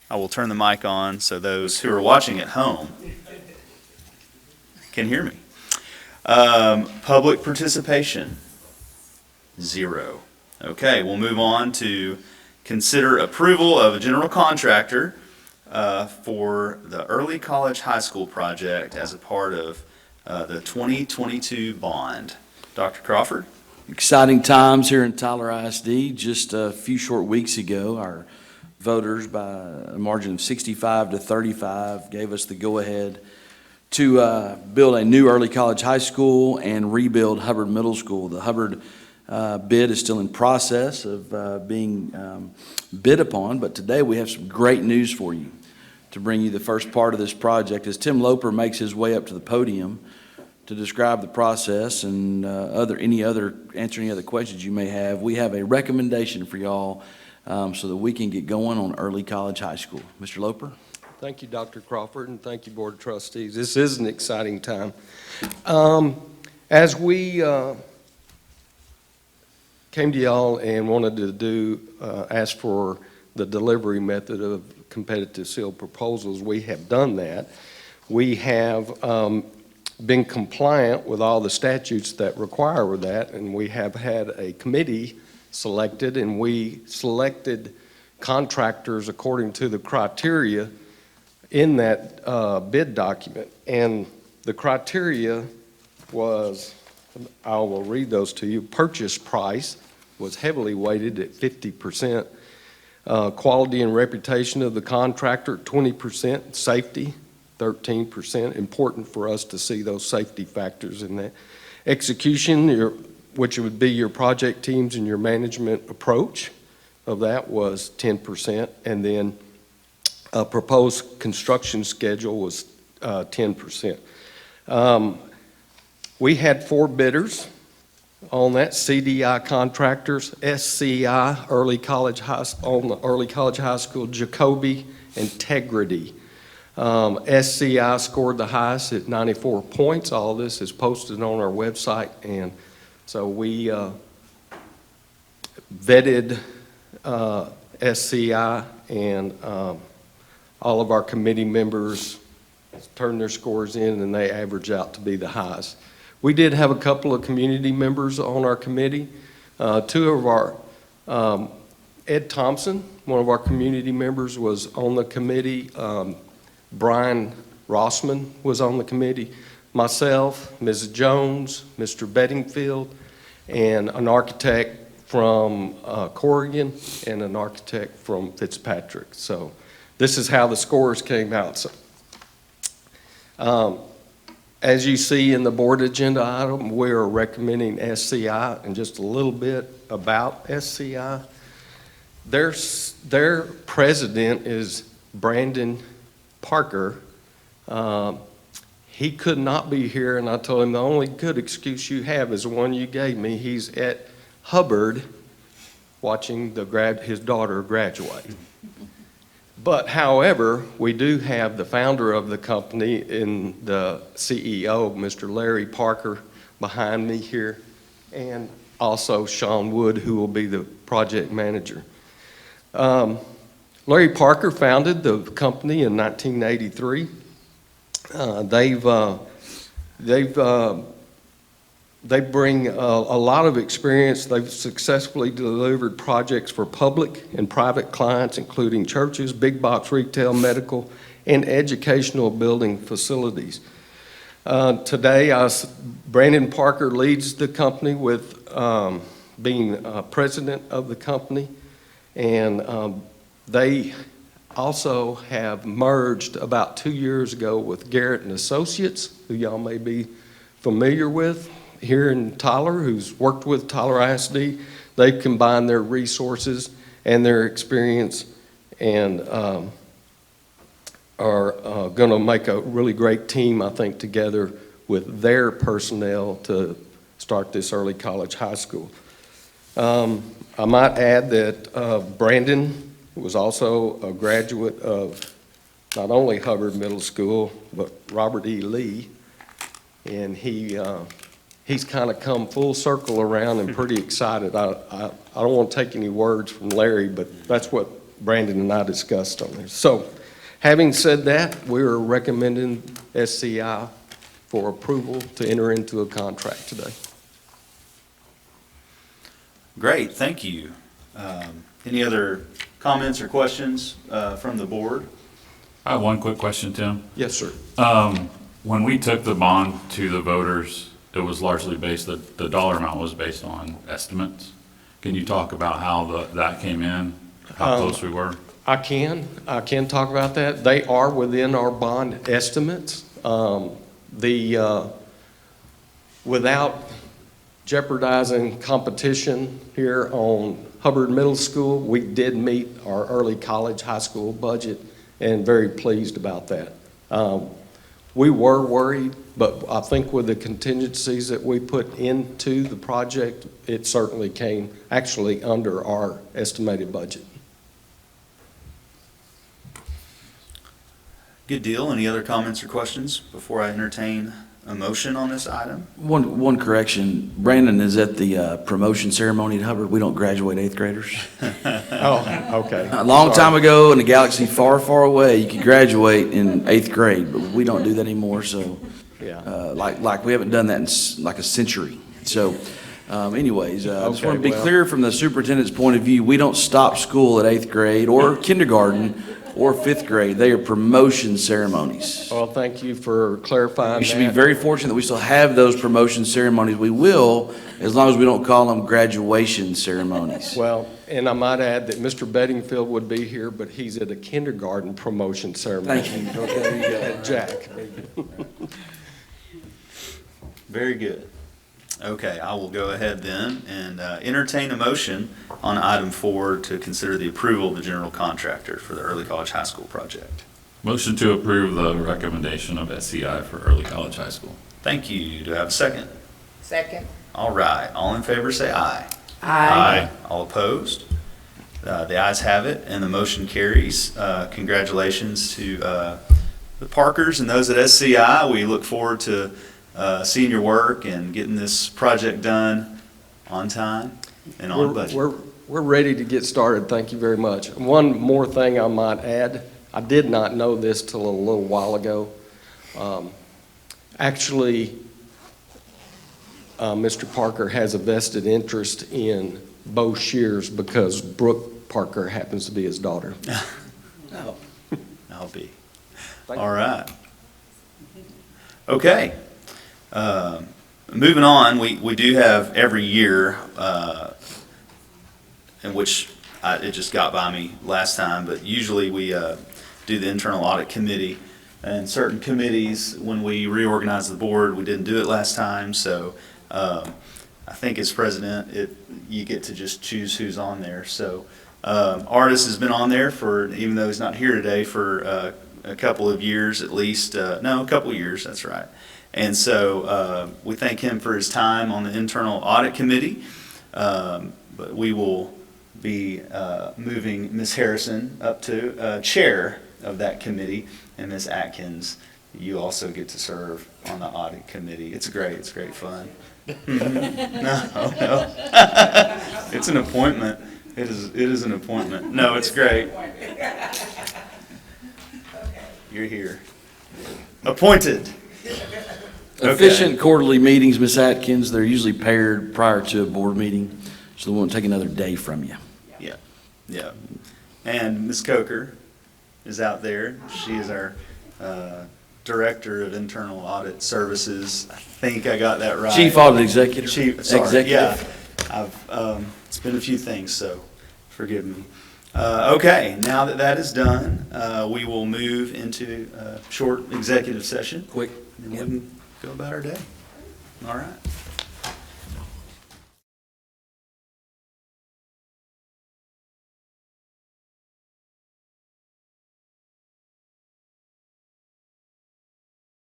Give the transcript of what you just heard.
I will turn the mic on so those who are watching at home can hear me. Public participation, 0. Okay, we'll move on to consider approval of a general contractor for the early college high school project as a part of the 2022 bond. Dr. Crawford? Exciting times here in Tyler ISD. Just a few short weeks ago, our voters, by a margin of 65 to 35, gave us the go-ahead to build a new early college high school and rebuild Hubbard Middle School. The Hubbard bid is still in process of being bid upon, but today we have some great news for you to bring you the first part of this project. As Tim Loper makes his way up to the podium to describe the process and answer any other questions you may have, we have a recommendation for y'all so that we can get going on early college high school. Mr. Loper? Thank you, Dr. Crawford, and thank you, Board of Trustees. This is an exciting time. As we came to y'all and wanted to ask for the delivery method of competitive sealed proposals, we have done that. We have been compliant with all the statutes that require that, and we have had a committee selected, and we selected contractors according to the criteria in that bid document. And the criteria was, I will read those to you. Purchase price was heavily weighted at 50%. Quality and reputation of the contractor, 20%. Safety, 13%. Important for us to see those safety factors in that. Execution, which would be your project teams and your management approach of that, was 10%. And then proposed construction schedule was 10%. We had 4 bidders on that: CDI Contractors, SCI, Early College High School, Jacoby, Integrity. SCI scored the highest at 94 points. All this is posted on our website, and so we vetted SCI, and all of our committee members turned their scores in, and they average out to be the highest. We did have a couple of community members on our committee. 2 of our, Ed Thompson, one of our community members, was on the committee. Brian Rossman was on the committee. Myself, Mrs. Jones, Mr. Bedingfield, and an architect from Corrigan and an architect from Fitzpatrick. So this is how the scores came out. So, as you see in the board agenda item, we are recommending SCI, and just a little bit about SCI. Their president is Brandon Parker. He could not be here, and I told him the only good excuse you have is the one you gave me. He's at Hubbard watching his daughter graduate. But however, we do have the founder of the company and the CEO, Mr. Larry Parker, behind me here, and also Sean Wood, who will be the project manager. Larry Parker founded the company in 1983. They bring a lot of experience. They've successfully delivered projects for public and private clients, including churches, big box retail, medical, and educational building facilities. Today, Brandon Parker leads the company with being president of the company, and they also have merged about 2 years ago with Garrett and Associates, who y'all may be familiar with here in Tyler, who's worked with Tyler ISD. They've combined their resources and their experience, and are going to make a really great team, I think, together with their personnel to start this early college high school. I might add that Brandon was also a graduate of not only Hubbard Middle School, but Robert E. Lee, and he's kind of come full circle around and pretty excited. I don't want to take any words from Larry, but that's what Brandon and I discussed on this. So, having said that, we are recommending SCI for approval to enter into a contract today. Great, thank you. Any other comments or questions from the board? I have one quick question, Tim. Yes, sir. When we took the bond to the voters, it was largely based, the dollar amount was based on estimates. Can you talk about how that came in, how close we were? I can talk about that. They are within our bond estimates. Without jeopardizing competition here on Hubbard Middle School, we did meet our early college high school budget and very pleased about that. We were worried, but I think with the contingencies that we put into the project, it certainly came actually under our estimated budget. Good deal. Any other comments or questions before I entertain a motion on this item? One correction, Brandon is at the promotion ceremony at Hubbard. We don't graduate eighth graders. Oh, okay. A long time ago in a galaxy far, far away, you could graduate in eighth grade, but we don't do that anymore, so. Yeah. Like we haven't done that in like a century. So anyways, I just Okay, want to be well. clear from the superintendent's point of view, we don't stop school at eighth grade or kindergarten or fifth grade. They are promotion ceremonies. Well, thank you for clarifying You should be that. very fortunate that we still have those promotion ceremonies. We will, as long as we don't call them graduation ceremonies. Well, and I might add that Mr. Bedingfield would be here, but he's at a kindergarten promotion ceremony. Thank you. Okay, there you go. At Jack. Very good. Okay, I will go ahead then and entertain a motion on item 4 to consider the approval of the general contractor for the early college high school project. Motion to approve the recommendation of SCI for early college high school. Thank you. Do I have a second? Second. All right. All in favor say aye. Aye. All opposed? The ayes have it, and the motion carries. Congratulations to the Parkers and those at SCI. We look forward to seeing your work and getting this project done on time and on budget. We're ready to get started. Thank you very much. One more thing I might add. I did not know this till a little while ago. Actually, Mr. Parker has a vested interest in Bo Shears because Brooke Parker happens to be his daughter. I'll be. Thank All you. right. Okay. Moving on, we do have every year, in which it just got by me last time, but usually we do the internal audit committee. And certain committees, when we reorganize the board, we didn't do it last time, so I think as president, you get to just choose who's on there. So Artis has been on there for, even though he's not here today, for a couple of years at least. No, a couple of years, that's right. And so we thank him for his time on the internal audit committee. But we will be moving Ms. Harrison up to chair of that committee, and Ms. Atkins, you also get to serve on the audit committee. It's great fun. No. It's an appointment. It is an appointment. No, it's great. You're here. Appointed. Okay. Efficient quarterly meetings, Ms. Atkins, they're usually paired prior to a board meeting, so they won't take another day from you. Yeah. And Ms. Coker is out there. She is our Director of Internal Audit Services. I think I got that right. Chief Audit Executive. Sorry, yeah. It's been a few things, so forgive me. Okay, now that is done, we will move into a short executive session. Quick. And we can go about our day. All right.